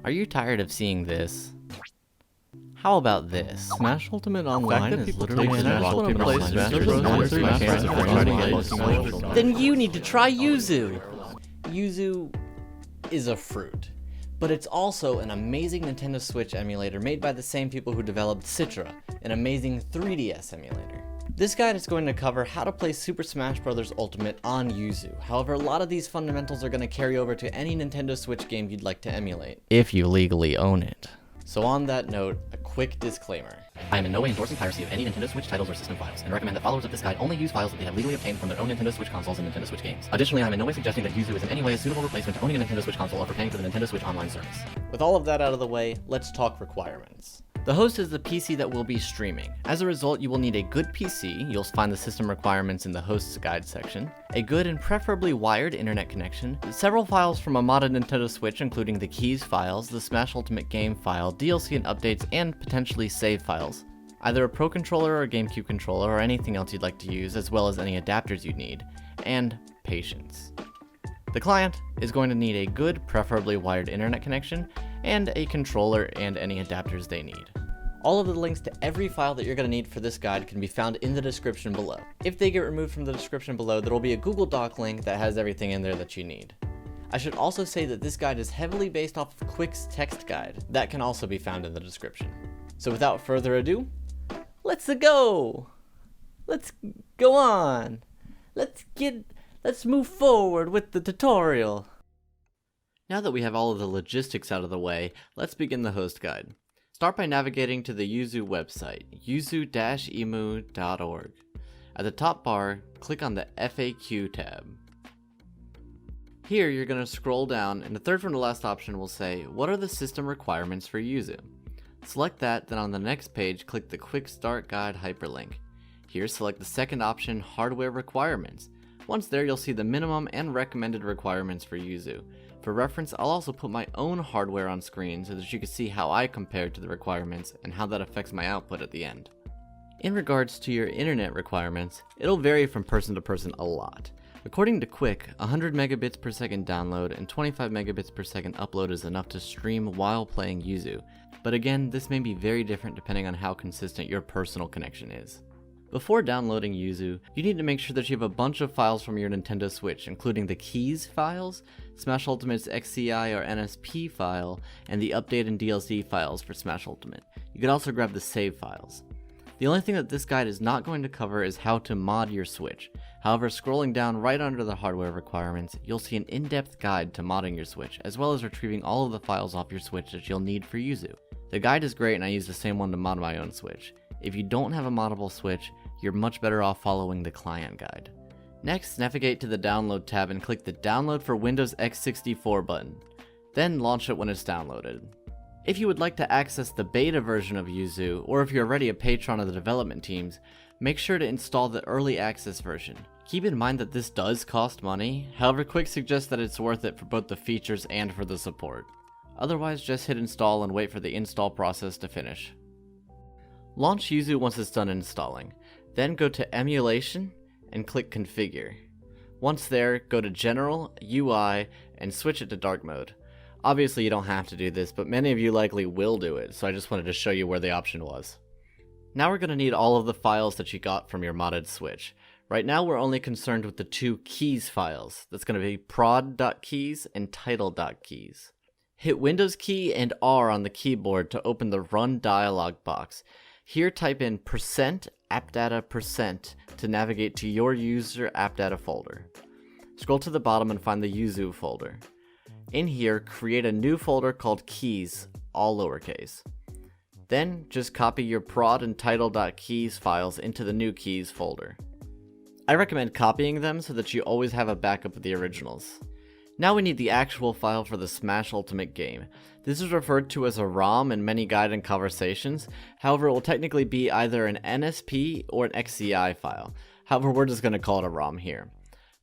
Are you tired of seeing this? How about this? Smash Ultimate Online is literally Smash Smash Ultimate Ultimate Online. Smash There's Bros. no Online three Smash fans Bros. of Trying to Online. get Smash Ultimate. Then you need to try Yuzu! Yuzu is a fruit, but it's also an amazing Nintendo Switch emulator made by the same people who developed Citra, an amazing 3DS emulator. This guide is going to cover how to play Super Smash Bros. Ultimate on Yuzu. However, a lot of these fundamentals are going to carry over to any Nintendo Switch game you'd like to emulate, if you legally own it. So on that note, a quick disclaimer. I am in no way endorsing piracy of any Nintendo Switch titles or system files, and recommend that followers of this guide only use files that they have legally obtained from their own Nintendo Switch consoles and Nintendo Switch games. Additionally, I am in no way suggesting that Yuzu is in any way a suitable replacement to owning a Nintendo Switch console or for paying for the Nintendo Switch Online service. With all of that out of the way, let's talk requirements. The host is the PC that will be streaming. As a result, you will need a good PC, you'll find the system requirements in the host's guide section, a good and preferably wired internet connection, several files from a modded Nintendo Switch including the keys files, the Smash Ultimate game file, DLC and updates, and potentially save files, either a Pro controller or a Gamecube controller or anything else you'd like to use, as well as any adapters you'd need, and patience. The client is going to need a good, preferably wired internet connection, and a controller and any adapters they need. All of the links to every file that you're going to need for this guide can be found in the description below. If they get removed from the description below, there will be a Google Doc link that has everything in there that you need. I should also say that this guide is heavily based off of Quick's text guide. That can also be found in the description. So without further ado, let's go! Let's go on! Let's move forward with the tutorial! Now that we have all of the logistics out of the way, let's begin the host guide. Start by navigating to the Yuzu website, yuzu-emu.org. At the top bar, click on the FAQ tab. Here you're going to scroll down and the third from the last option will say, what are the system requirements for Yuzu? Select that, then on the next page click the Quick Start Guide hyperlink. Here select the second option, Hardware Requirements. Once there you'll see the minimum and recommended requirements for Yuzu. For reference, I'll also put my own hardware on screen so that you can see how I compare to the requirements and how that affects my output at the end. In regards to your internet requirements, it'll vary from person to person a lot. According to Quick, 100 megabits per second download and 25 megabits per second upload is enough to stream while playing Yuzu, but again, this may be very different depending on how consistent your personal connection is. Before downloading Yuzu, you need to make sure that you have a bunch of files from your Nintendo Switch, including the keys files, Smash Ultimate's XCI or NSP file, and the update and DLC files for Smash Ultimate. You could also grab the save files. The only thing that this guide is not going to cover is how to mod your Switch. However, scrolling down right under the hardware requirements, you'll see an in-depth guide to modding your Switch, as well as retrieving all of the files off your Switch that you'll need for Yuzu. The guide is great and I use the same one to mod my own Switch. If you don't have a moddable Switch, you're much better off following the client guide. Next, navigate to the Download tab and click the Download for Windows x64 button. Then launch it when it's downloaded. If you would like to access the beta version of Yuzu, or if you're already a patron of the development teams, make sure to install the early access version. Keep in mind that this does cost money, however Quick suggests that it's worth it for both the features and for the support. Otherwise, just hit install and wait for the install process to finish. Launch Yuzu once it's done installing. Then go to Emulation and click Configure. Once there, go to General, UI, and switch it to Dark Mode. Obviously you don't have to do this, but many of you likely will do it, so I just wanted to show you where the option was. Now we're going to need all of the files that you got from your modded Switch. Right now we're only concerned with the two keys files. That's going to be prod.keys and title.keys. Hit Windows key and R on the keyboard to open the Run dialog box. Here type in %appdata% to navigate to your user appdata folder. Scroll to the bottom and find the Yuzu folder. In here, create a new folder called keys, all lowercase. Then just copy your prod and title.keys files into the new keys folder. I recommend copying them so that you always have a backup of the originals. Now we need the actual file for the Smash Ultimate game. This is referred to as a ROM in many guide and conversations, however it will technically be either an NSP or an XCI file. However, we're just going to call it a ROM here.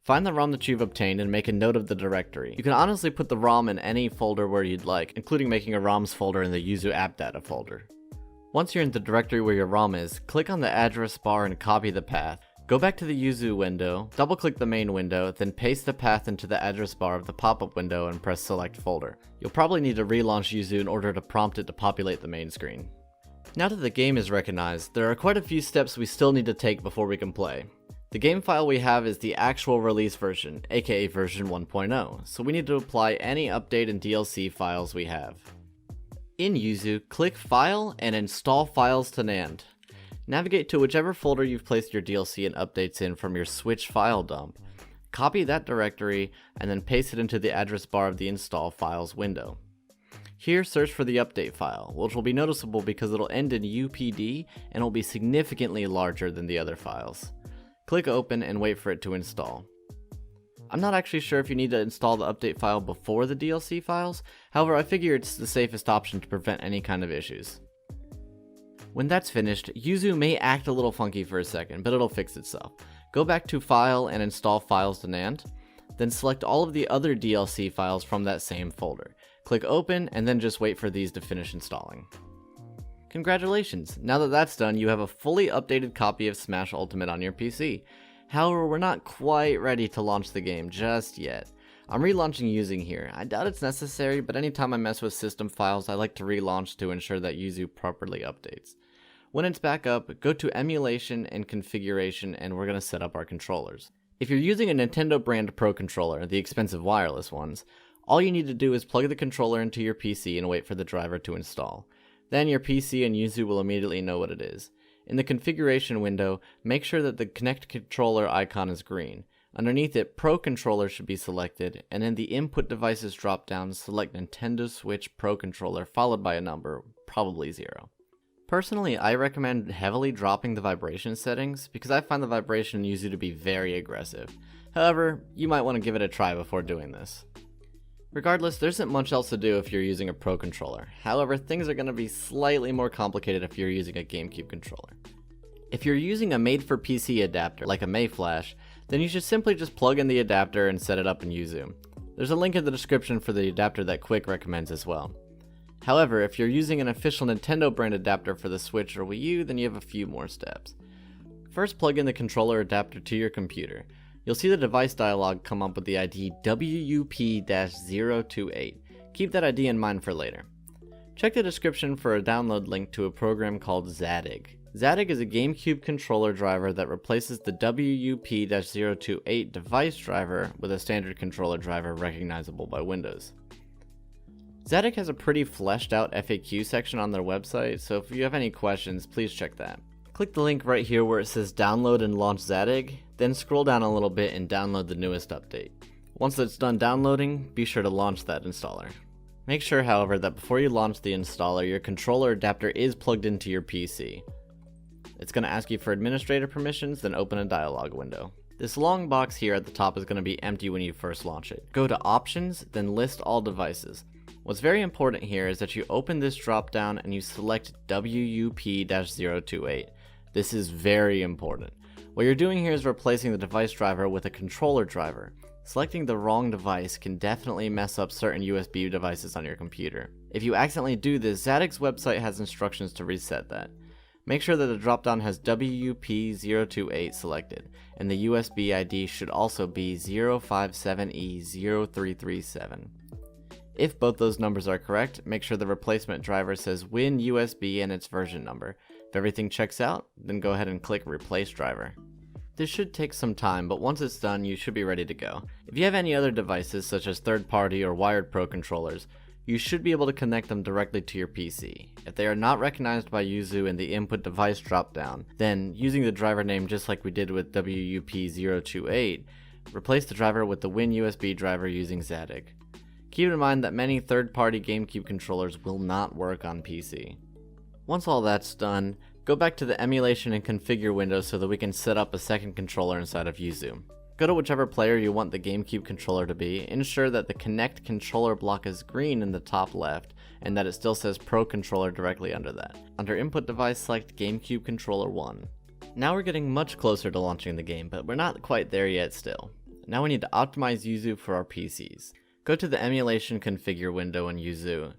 Find the ROM that you've obtained and make a note of the directory. You can honestly put the ROM in any folder where you'd like, including making a ROMs folder in the Yuzu app data folder. Once you're in the directory where your ROM is, click on the address bar and copy the path. Go back to the Yuzu window, double click the main window, then paste the path into the address bar of the pop-up window and press select folder. You'll probably need to relaunch Yuzu in order to prompt it to populate the main screen. Now that the game is recognized, there are quite a few steps we still need to take before we can play. The game file we have is the actual release version, aka version 1.0, so we need to apply any update and DLC files we have. In Yuzu, click File and Install Files to NAND. Navigate to whichever folder you've placed your DLC and updates in from your Switch file dump. Copy that directory and then paste it into the address bar of the Install Files window. Here, search for the update file, which will be noticeable because it'll end in UPD and will be significantly larger than the other files. Click Open and wait for it to install. I'm not actually sure if you need to install the update file before the DLC files, however I figure it's the safest option to prevent any kind of issues. When that's finished, Yuzu may act a little funky for a second, but it'll fix itself. Go back to File and Install Files to NAND, then select all of the other DLC files from that same folder. Click Open and then just wait for these to finish installing. Congratulations! Now that that's done, you have a fully updated copy of Smash Ultimate on your PC. However, we're not quite ready to launch the game just yet. I'm relaunching Yuzu here. I doubt it's necessary, but anytime I mess with system files, I like to relaunch to ensure that Yuzu properly updates. When it's back up, go to Emulation and Configuration and we're going to set up our controllers. If you're using a Nintendo brand Pro controller, the expensive wireless ones, all you need to do is plug the controller into your PC and wait for the driver to install. Then your PC and Yuzu will immediately know what it is. In the configuration window, make sure that the Connect controller icon is green. Underneath it, Pro controller should be selected, and in the Input Devices drop-down, select Nintendo Switch Pro controller followed by a number, probably 0. Personally, I recommend heavily dropping the vibration settings because I find the vibration in Yuzu to be very aggressive. However, you might want to give it a try before doing this. Regardless, there isn't much else to do if you're using a Pro controller. However, things are going to be slightly more complicated if you're using a Gamecube controller. If you're using a made-for-PC adapter, like a Mayflash, then you should simply just plug in the adapter and set it up in Yuzu. There's a link in the description for the adapter that Quick recommends as well. However, if you're using an official Nintendo brand adapter for the Switch or Wii U, then you have a few more steps. First, plug in the controller adapter to your computer. You'll see the device dialog come up with the ID WUP-028. Keep that ID in mind for later. Check the description for a download link to a program called Zadig. Zadig is a Gamecube controller driver that replaces the WUP-028 device driver with a standard controller driver recognizable by Windows. Zadig has a pretty fleshed out FAQ section on their website, so if you have any questions, please check that. Click the link right here where it says download and launch Zadig, then scroll down a little bit and download the newest update. Once it's done downloading, be sure to launch that installer. Make sure, however, that before you launch the installer, your controller adapter is plugged into your PC. It's going to ask you for administrator permissions, then open a dialog window. This long box here at the top is going to be empty when you first launch it. Go to Options, then List All Devices. What's very important here is that you open this drop down and you select WUP-028. This is very important. What you're doing here is replacing the device driver with a controller driver. Selecting the wrong device can definitely mess up certain USB devices on your computer. If you accidentally do this, Zadig's website has instructions to reset that. Make sure that the dropdown has WUP-028 selected, and the USB ID should also be 057E0337. If both those numbers are correct, make sure the replacement driver says Win USB and its version number. If everything checks out, then go ahead and click Replace Driver. This should take some time, but once it's done, you should be ready to go. If you have any other devices, such as third-party or wired Pro controllers, you should be able to connect them directly to your PC. If they are not recognized by Yuzu in the input device dropdown, then using the driver name just like we did with WUP-028, replace the driver with the Win USB driver using Zadig. Keep in mind that many third-party Gamecube controllers will not work on PC. Once all that's done, go back to the Emulation and Configure window so that we can set up a second controller inside of Yuzu. Go to whichever player you want the Gamecube controller to be, ensure that the Connect controller block is green in the top left, and that it still says Pro Controller directly under that. Under Input Device, select Gamecube Controller 1. Now we're getting much closer to launching the game, but we're not quite there yet still. Now we need to optimize Yuzu for our PCs. Go to the Emulation Configure window in Yuzu.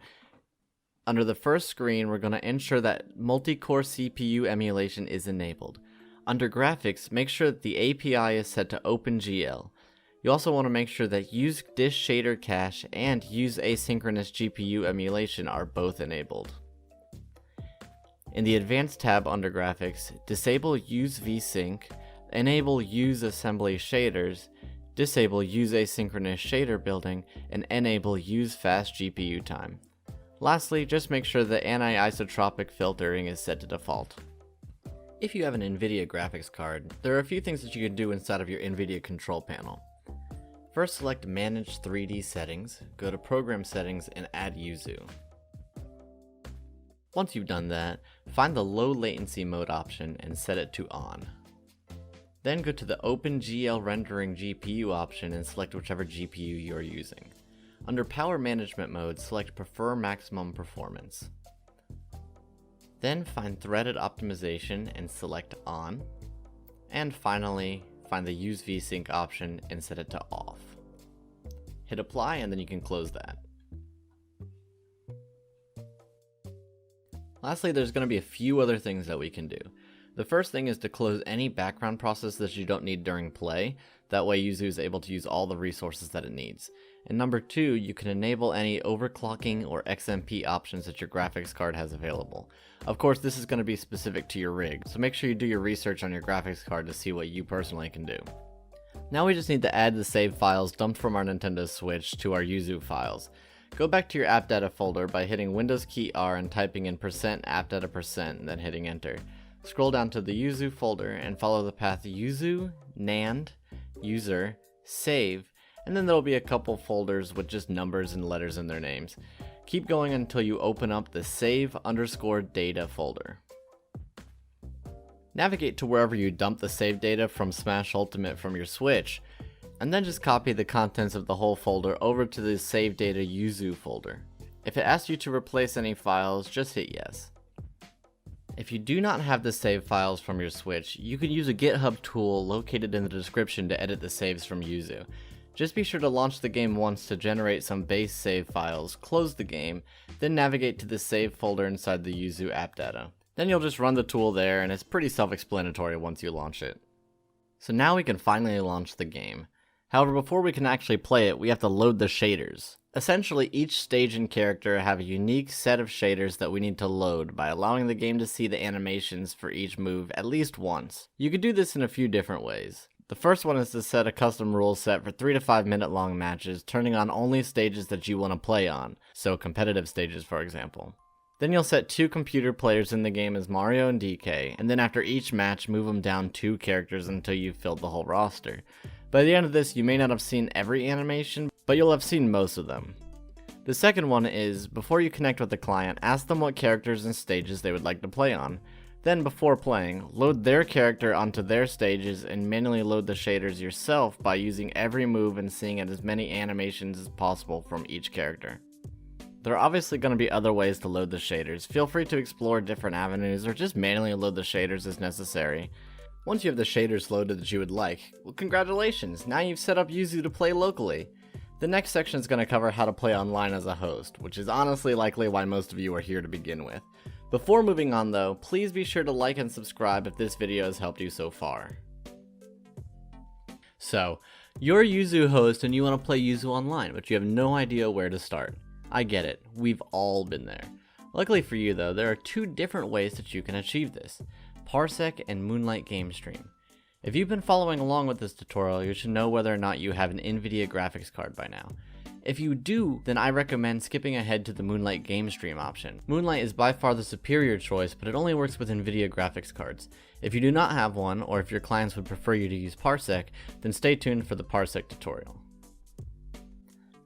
Under the first screen, we're going to ensure that multi-core CPU emulation is enabled. Under Graphics, make sure that the API is set to OpenGL. You also want to make sure that Use Disk Shader Cache and Use Asynchronous GPU Emulation are both enabled. In the Advanced tab under Graphics, disable Use VSync, enable Use Assembly Shaders, disable Use Asynchronous Shader Building, and enable Use Fast GPU Time. Lastly, just make sure the anisotropic filtering is set to default. If you have an NVIDIA graphics card, there are a few things that you can do inside of your NVIDIA control panel. First, select Manage 3D Settings, go to Program Settings, and add Yuzu. Once you've done that, find the Low Latency Mode option and set it to On. Then go to the OpenGL Rendering GPU option and select whichever GPU you are using. Under Power Management Mode, select Prefer Maximum Performance. Then find Threaded Optimization and select On. And finally, find the Use VSync option and set it to Off. Hit Apply and then you can close that. Lastly, there's going to be a few other things that we can do. The first thing is to close any background process that you don't need during play. That way Yuzu is able to use all the resources that it needs. And number 2, you can enable any overclocking or XMP options that your graphics card has available. Of course, this is going to be specific to your rig, so make sure you do your research on your graphics card to see what you personally can do. Now we just need to add the save files dumped from our Nintendo Switch to our Yuzu files. Go back to your app data folder by hitting Windows key R and typing in %appdata% and then hitting enter. Scroll down to the Yuzu folder and follow the path Yuzu, NAND, User, Save, and then there'll be a couple folders with just numbers and letters in their names. Keep going until you open up the save_data folder. Navigate to wherever you dump the save data from Smash Ultimate from your Switch, and then just copy the contents of the whole folder over to the save data Yuzu folder. If it asks you to replace any files, just hit yes. If you do not have the save files from your Switch, you can use a GitHub tool located in the description to edit the saves from Yuzu. Just be sure to launch the game once to generate some base save files, close the game, then navigate to the save folder inside the Yuzu app data. Then you'll just run the tool there, and it's pretty self-explanatory once you launch it. So now we can finally launch the game. However, before we can actually play it, we have to load the shaders. Essentially, each stage and character have a unique set of shaders that we need to load by allowing the game to see the animations for each move at least once. You could do this in a few different ways. The first one is to set a custom rule set for 3 to 5 minute long matches, turning on only stages that you want to play on, so competitive stages for example. Then you'll set 2 computer players in the game as Mario and DK, and then after each match move them down 2 characters until you've filled the whole roster. By the end of this, you may not have seen every animation, but you'll have seen most of them. The second one is, before you connect with the client, ask them what characters and stages they would like to play on. Then, before playing, load their character onto their stages and manually load the shaders yourself by using every move and seeing as many animations as possible from each character. There are obviously going to be other ways to load the shaders. Feel free to explore different avenues or just manually load the shaders as necessary. Once you have the shaders loaded that you would like, well, congratulations, now you've set up Yuzu to play locally. The next section is going to cover how to play online as a host, which is honestly likely why most of you are here to begin with. Before moving on though, please be sure to like and subscribe if this video has helped you so far. So, you're a Yuzu host and you want to play Yuzu online, but you have no idea where to start. I get it, we've all been there. Luckily for you though, there are 2 different ways that you can achieve this: Parsec and Moonlight Gamestream. If you've been following along with this tutorial, you should know whether or not you have an NVIDIA graphics card by now. If you do, then I recommend skipping ahead to the Moonlight Gamestream option. Moonlight is by far the superior choice, but it only works with NVIDIA graphics cards. If you do not have one, or if your clients would prefer you to use Parsec, then stay tuned for the Parsec tutorial.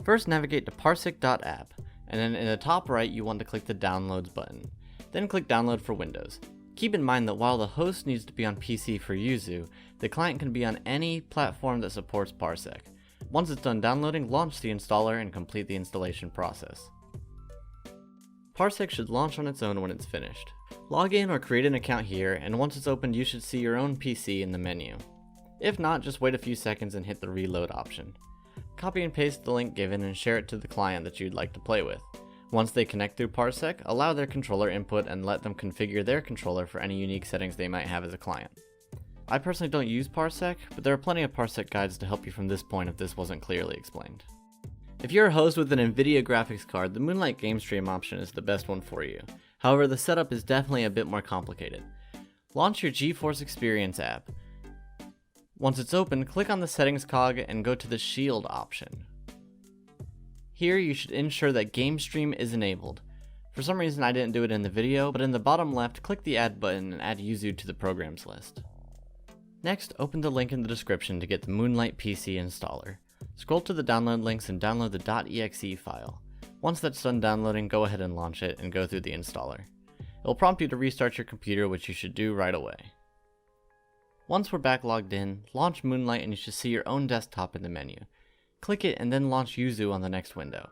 First, navigate to Parsec.app, and then in the top right you want to click the Downloads button. Then click Download for Windows. Keep in mind that while the host needs to be on PC for Yuzu, the client can be on any platform that supports Parsec. Once it's done downloading, launch the installer and complete the installation process. Parsec should launch on its own when it's finished. Log in or create an account here, and once it's opened you should see your own PC in the menu. If not, just wait a few seconds and hit the reload option. Copy and paste the link given and share it to the client that you'd like to play with. Once they connect through Parsec, allow their controller input and let them configure their controller for any unique settings they might have as a client. I personally don't use Parsec, but there are plenty of Parsec guides to help you from this point if this wasn't clearly explained. If you're a host with an NVIDIA graphics card, the Moonlight Gamestream option is the best one for you. However, the setup is definitely a bit more complicated. Launch your GeForce Experience app. Once it's open, click on the settings cog and go to the Shield option. Here you should ensure that Gamestream is enabled. For some reason I didn't do it in the video, but in the bottom left, click the Add button and add Yuzu to the programs list. Next, open the link in the description to get the Moonlight PC installer. Scroll to the download links and download the .exe file. Once that's done downloading, go ahead and launch it and go through the installer. It will prompt you to restart your computer, which you should do right away. Once we're back logged in, launch Moonlight and you should see your own desktop in the menu. Click it and then launch Yuzu on the next window.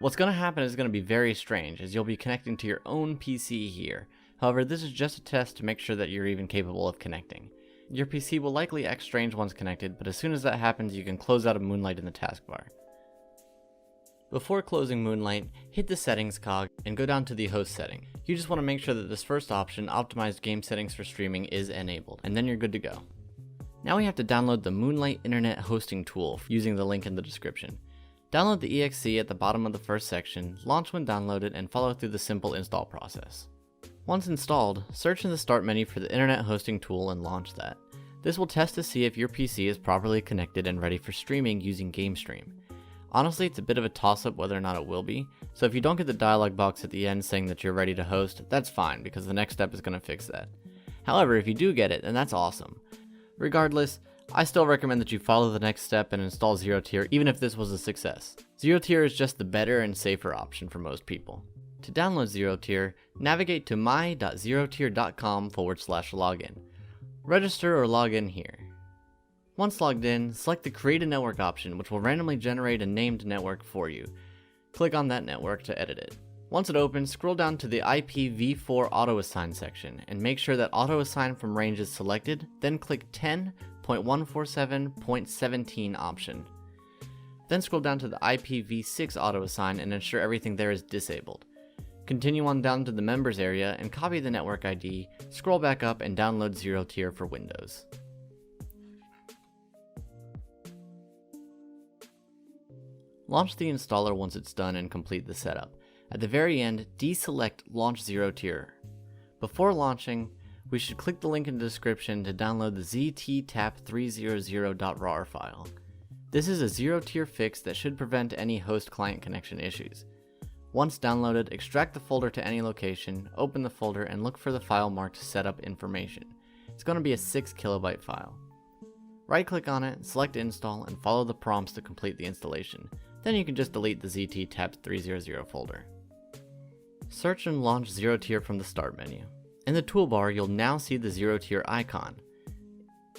What's going to happen is going to be very strange, as you'll be connecting to your own PC here. However, this is just a test to make sure that you're even capable of connecting. Your PC will likely act strange once connected, but as soon as that happens, you can close out of Moonlight in the taskbar. Before closing Moonlight, hit the settings cog and go down to the host setting. You just want to make sure that this first option, optimized game settings for streaming, is enabled, and then you're good to go. Now we have to download the Moonlight Internet Hosting Tool using the link in the description. Download the exe at the bottom of the first section, launch when downloaded, and follow through the simple install process. Once installed, search in the start menu for the Internet Hosting Tool and launch that. This will test to see if your PC is properly connected and ready for streaming using Gamestream. Honestly, it's a bit of a toss-up whether or not it will be, so if you don't get the dialog box at the end saying that you're ready to host, that's fine because the next step is going to fix that. However, if you do get it, then that's awesome. Regardless, I still recommend that you follow the next step and install ZeroTier even if this was a success. ZeroTier is just the better and safer option for most people. To download ZeroTier, navigate to my.zerotier.com/login. Register or log in here. Once logged in, select the Create a Network option, which will randomly generate a named network for you. Click on that network to edit it. Once it opens, scroll down to the IPv4 Auto Assign section and make sure that Auto Assign from range is selected, then click 10.147.17 option. Then scroll down to the IPv6 Auto Assign and ensure everything there is disabled. Continue on down to the Members area and copy the network ID, scroll back up and download ZeroTier for Windows. Launch the installer once it's done and complete the setup. At the very end, deselect Launch ZeroTier. Before launching, we should click the link in the description to download the ztap300.rar file. This is a ZeroTier fix that should prevent any host-client connection issues. Once downloaded, extract the folder to any location, open the folder, and look for the file marked Setup Information. It's going to be a 6 kilobyte file. Right-click on it, select Install, and follow the prompts to complete the installation. Then you can just delete the ztap300 folder. Search and launch ZeroTier from the Start menu. In the toolbar, you'll now see the ZeroTier icon.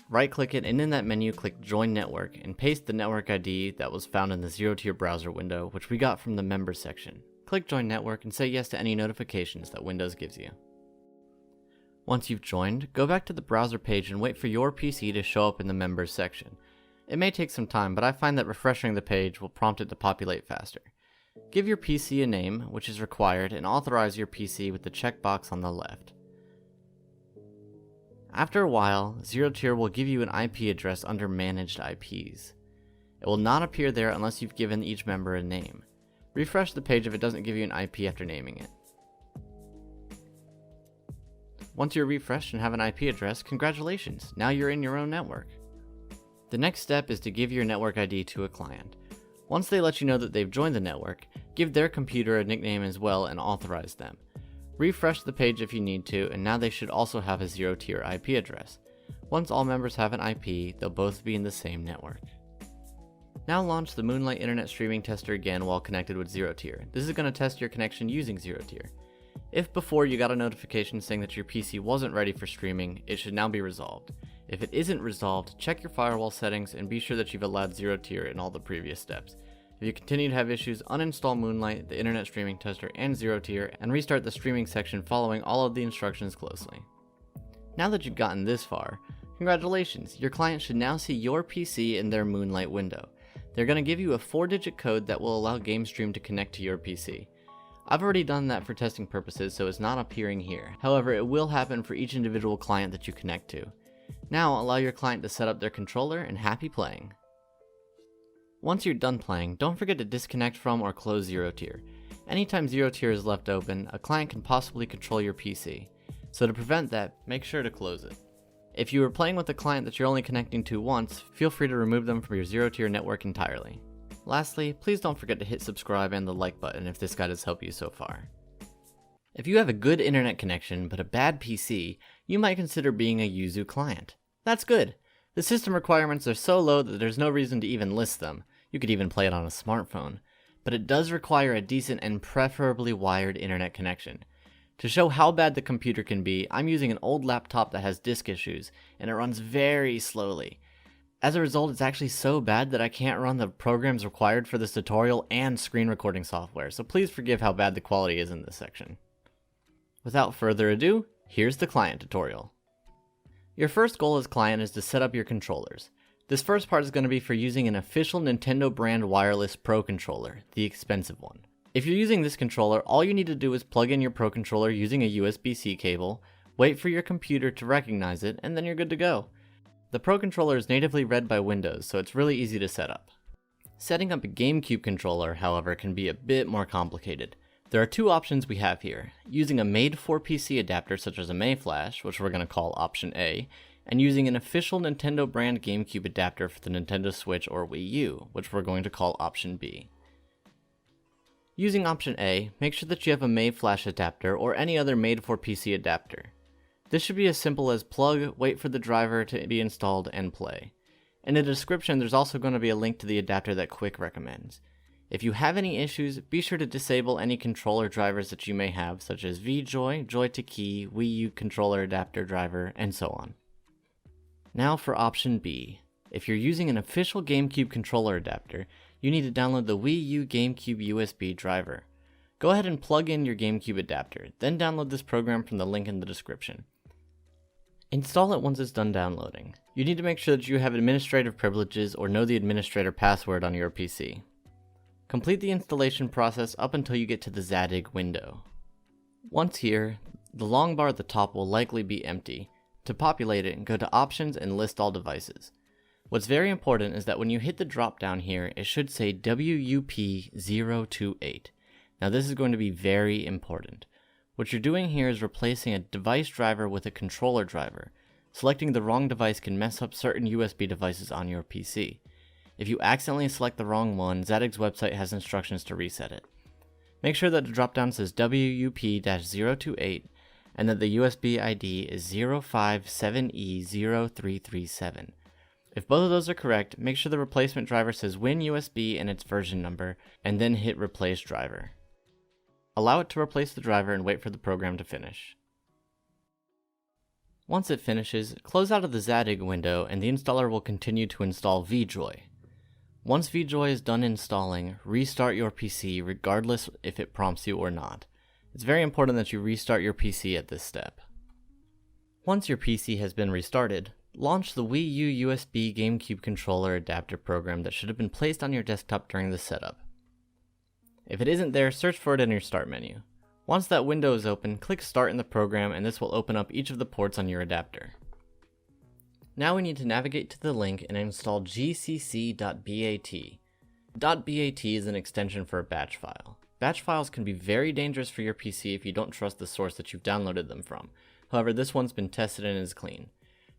Right-click it, and in that menu, click Join Network, and paste the network ID that was found in the ZeroTier browser window, which we got from the Members section. Click Join Network and say yes to any notifications that Windows gives you. Once you've joined, go back to the browser page and wait for your PC to show up in the Members section. It may take some time, but I find that refreshing the page will prompt it to populate faster. Give your PC a name, which is required, and authorize your PC with the checkbox on the left. After a while, ZeroTier will give you an IP address under Managed IPs. It will not appear there unless you've given each member a name. Refresh the page if it doesn't give you an IP after naming it. Once you're refreshed and have an IP address, congratulations, now you're in your own network. The next step is to give your network ID to a client. Once they let you know that they've joined the network, give their computer a nickname as well and authorize them. Refresh the page if you need to, and now they should also have a ZeroTier IP address. Once all members have an IP, they'll both be in the same network. Now launch the Moonlight Internet Streaming Tester again while connected with ZeroTier. This is going to test your connection using ZeroTier. If before you got a notification saying that your PC wasn't ready for streaming, it should now be resolved. If it isn't resolved, check your firewall settings and be sure that you've allowed ZeroTier in all the previous steps. If you continue to have issues, uninstall Moonlight, the Internet Streaming Tester, and ZeroTier, and restart the streaming section following all of the instructions closely. Now that you've gotten this far, congratulations, your client should now see your PC in their Moonlight window. They're going to give you a 4-digit code that will allow Gamestream to connect to your PC. I've already done that for testing purposes, so it's not appearing here. However, it will happen for each individual client that you connect to. Now allow your client to set up their controller and happy playing. Once you're done playing, don't forget to disconnect from or close ZeroTier. Anytime ZeroTier is left open, a client can possibly control your PC. So to prevent that, make sure to close it. If you are playing with a client that you're only connecting to once, feel free to remove them from your ZeroTier network entirely. Lastly, please don't forget to hit subscribe and the like button if this guide has helped you so far. If you have a good internet connection but a bad PC, you might consider being a Yuzu client. That's good. The system requirements are so low that there's no reason to even list them. You could even play it on a smartphone. But it does require a decent and preferably wired internet connection. To show how bad the computer can be, I'm using an old laptop that has disk issues, and it runs very slowly. As a result, it's actually so bad that I can't run the programs required for this tutorial and screen recording software, so please forgive how bad the quality is in this section. Without further ado, here's the client tutorial. Your first goal as client is to set up your controllers. This first part is going to be for using an official Nintendo brand wireless Pro controller, the expensive one. If you're using this controller, all you need to do is plug in your Pro controller using a USB-C cable, wait for your computer to recognize it, and then you're good to go. The Pro controller is natively read by Windows, so it's really easy to set up. Setting up a Gamecube controller, however, can be a bit more complicated. There are two options we have here, using a made-for-PC adapter such as a Mayflash, which we're going to call option A, and using an official Nintendo brand Gamecube adapter for the Nintendo Switch or Wii U, which we're going to call option B. Using option A, make sure that you have a Mayflash adapter or any other made-for-PC adapter. This should be as simple as plug, wait for the driver to be installed, and play. In the description, there's also going to be a link to the adapter that Quick recommends. If you have any issues, be sure to disable any controller drivers that you may have, such as vJoy, Joy-to-Key, Wii U controller adapter driver, and so on. Now for option B. If you're using an official Gamecube controller adapter, you need to download the Wii U Gamecube USB driver. Go ahead and plug in your Gamecube adapter, then download this program from the link in the description. Install it once it's done downloading. You need to make sure that you have administrative privileges or know the administrator password on your PC. Complete the installation process up until you get to the Zadig window. Once here, the long bar at the top will likely be empty. To populate it, go to Options and list all devices. What's very important is that when you hit the drop down here, it should say WUP028. Now this is going to be very important. What you're doing here is replacing a device driver with a controller driver. Selecting the wrong device can mess up certain USB devices on your PC. If you accidentally select the wrong one, Zadig's website has instructions to reset it. Make sure that the dropdown says WUP-028 and that the USB ID is 057E0337. If both of those are correct, make sure the replacement driver says WinUSB and its version number, and then hit Replace Driver. Allow it to replace the driver and wait for the program to finish. Once it finishes, close out of the Zadig window and the installer will continue to install vJoy. Once vJoy is done installing, restart your PC regardless if it prompts you or not. It's very important that you restart your PC at this step. Once your PC has been restarted, launch the Wii U USB Gamecube controller adapter program that should have been placed on your desktop during the setup. If it isn't there, search for it in your start menu. Once that window is open, click Start in the program and this will open up each of the ports on your adapter. Now we need to navigate to the link and install gcc.bat. .bat is an extension for a batch file. Batch files can be very dangerous for your PC if you don't trust the source that you've downloaded them from. However, this one's been tested and is clean.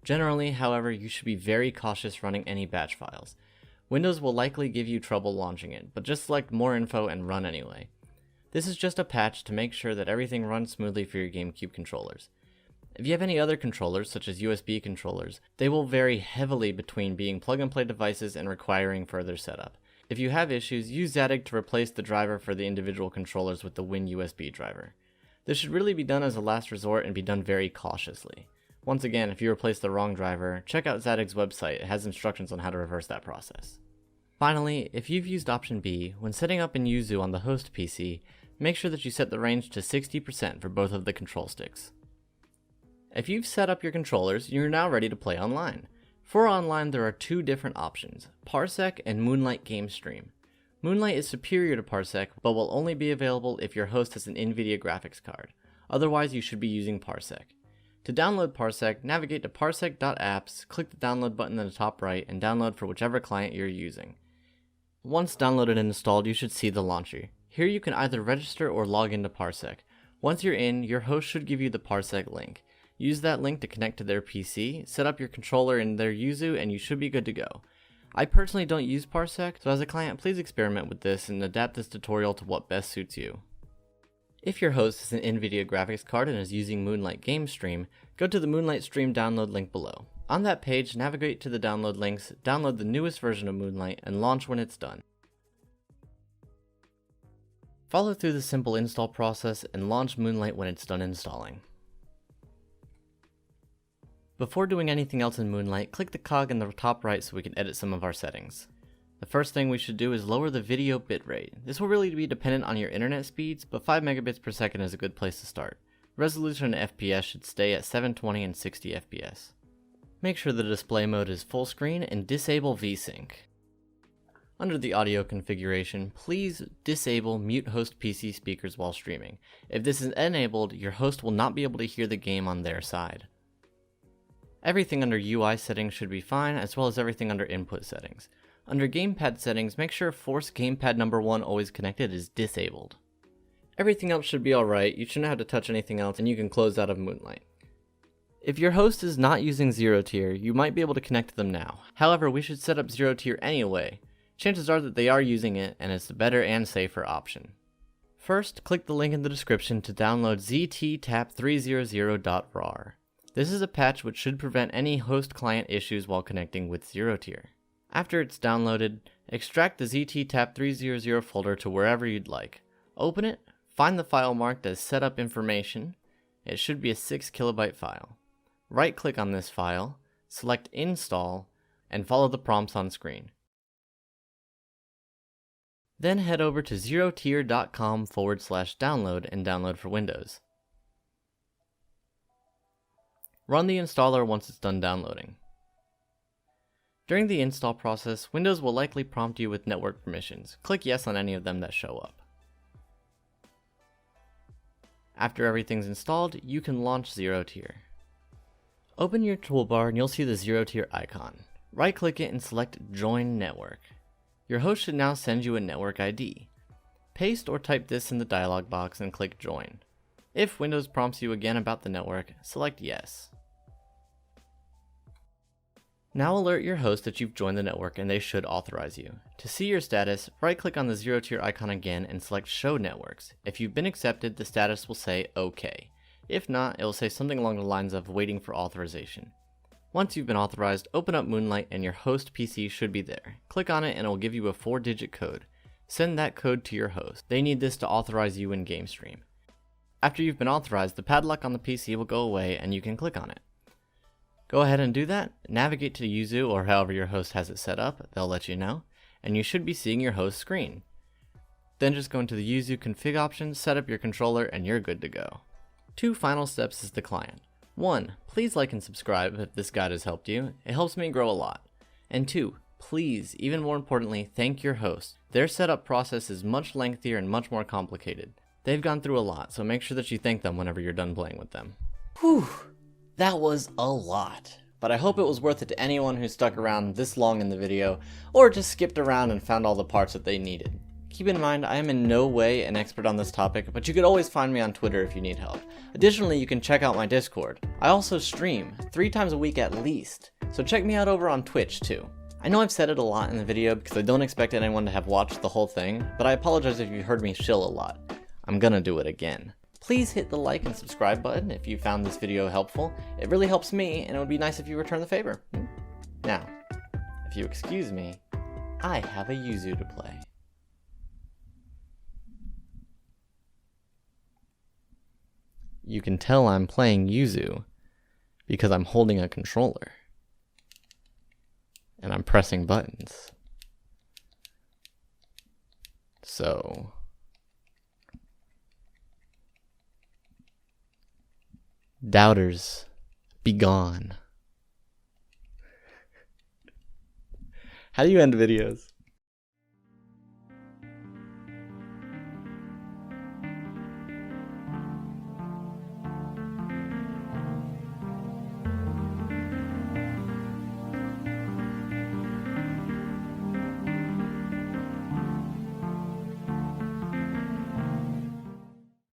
Generally, however, you should be very cautious running any batch files. Windows will likely give you trouble launching it, but just select More Info and run anyway. This is just a patch to make sure that everything runs smoothly for your Gamecube controllers. If you have any other controllers, such as USB controllers, they will vary heavily between being plug-and-play devices and requiring further setup. If you have issues, use Zadig to replace the driver for the individual controllers with the WinUSB driver. This should really be done as a last resort and be done very cautiously. Once again, if you replace the wrong driver, check out Zadig's website. It has instructions on how to reverse that process. Finally, if you've used option B, when setting up in Yuzu on the host PC, make sure that you set the range to 60% for both of the control sticks. If you've set up your controllers, you're now ready to play online. For online, there are two different options, Parsec and Moonlight Gamestream. Moonlight is superior to Parsec, but will only be available if your host has an NVIDIA graphics card. Otherwise, you should be using Parsec. To download Parsec, navigate to parsec.apps, click the download button in the top right, and download for whichever client you're using. Once downloaded and installed, you should see the launcher. Here you can either register or log into Parsec. Once you're in, your host should give you the Parsec link. Use that link to connect to their PC, set up your controller in their Yuzu, and you should be good to go. I personally don't use Parsec, so as a client, please experiment with this and adapt this tutorial to what best suits you. If your host is an NVIDIA graphics card and is using Moonlight Gamestream, go to the Moonlight Stream download link below. On that page, navigate to the download links, download the newest version of Moonlight, and launch when it's done. Follow through the simple install process and launch Moonlight when it's done installing. Before doing anything else in Moonlight, click the cog in the top right so we can edit some of our settings. The first thing we should do is lower the video bitrate. This will really be dependent on your internet speeds, but 5 megabits per second is a good place to start. Resolution and FPS should stay at 720 and 60 FPS. Make sure the display mode is full screen and disable VSync. Under the audio configuration, please disable mute host PC speakers while streaming. If this is enabled, your host will not be able to hear the game on their side. Everything under UI settings should be fine, as well as everything under input settings. Under gamepad settings, make sure force gamepad number 1 always connected is disabled. Everything else should be alright, you shouldn't have to touch anything else, and you can close out of Moonlight. If your host is not using ZeroTier, you might be able to connect to them now. However, we should set up ZeroTier anyway. Chances are that they are using it, and it's the better and safer option. First, click the link in the description to download ztap300.rar. This is a patch which should prevent any host-client issues while connecting with ZeroTier. After it's downloaded, extract the ztap300 folder to wherever you'd like. Open it, find the file marked as setup information. It should be a 6 kilobyte file. Right-click on this file, select Install, and follow the prompts on screen. Then head over to zerotier.com/download and download for Windows. Run the installer once it's done downloading. During the install process, Windows will likely prompt you with network permissions. Click yes on any of them that show up. After everything's installed, you can launch ZeroTier. Open your toolbar and you'll see the ZeroTier icon. Right-click it and select Join Network. Your host should now send you a network ID. Paste or type this in the dialog box and click Join. If Windows prompts you again about the network, select Yes. Now alert your host that you've joined the network and they should authorize you. To see your status, right-click on the ZeroTier icon again and select Show Networks. If you've been accepted, the status will say OK. If not, it will say something along the lines of waiting for authorization. Once you've been authorized, open up Moonlight and your host PC should be there. Click on it and it will give you a 4-digit code. Send that code to your host. They need this to authorize you in Gamestream. After you've been authorized, the padlock on the PC will go away and you can click on it. Go ahead and do that, navigate to Yuzu or however your host has it set up, they'll let you know, and you should be seeing your host screen. Then just go into the Yuzu config options, set up your controller, and you're good to go. 2 final steps is the client. 1. Please like and subscribe if this guide has helped you, it helps me grow a lot. And 2. Please, even more importantly, thank your host. Their setup process is much lengthier and much more complicated. They've gone through a lot, so make sure that you thank them whenever you're done playing with them. Whew! That was a lot, but I hope it was worth it to anyone who stuck around this long in the video, or just skipped around and found all the parts that they needed. Keep in mind, I am in no way an expert on this topic, but you could always find me on Twitter if you need help. Additionally, you can check out my Discord. I also stream 3 times a week at least, so check me out over on Twitch too. I know I've said it a lot in the video because I don't expect anyone to have watched the whole thing, but I apologize if you heard me shill a lot. I'm gonna do it again. Please hit the like and subscribe button if you found this video helpful. It really helps me, and it would be nice if you return the favor. Now, if you excuse me, I have a Yuzu to play. You can tell I'm playing Yuzu because I'm holding a controller and I'm pressing buttons. So doubters, be gone. How do you end videos?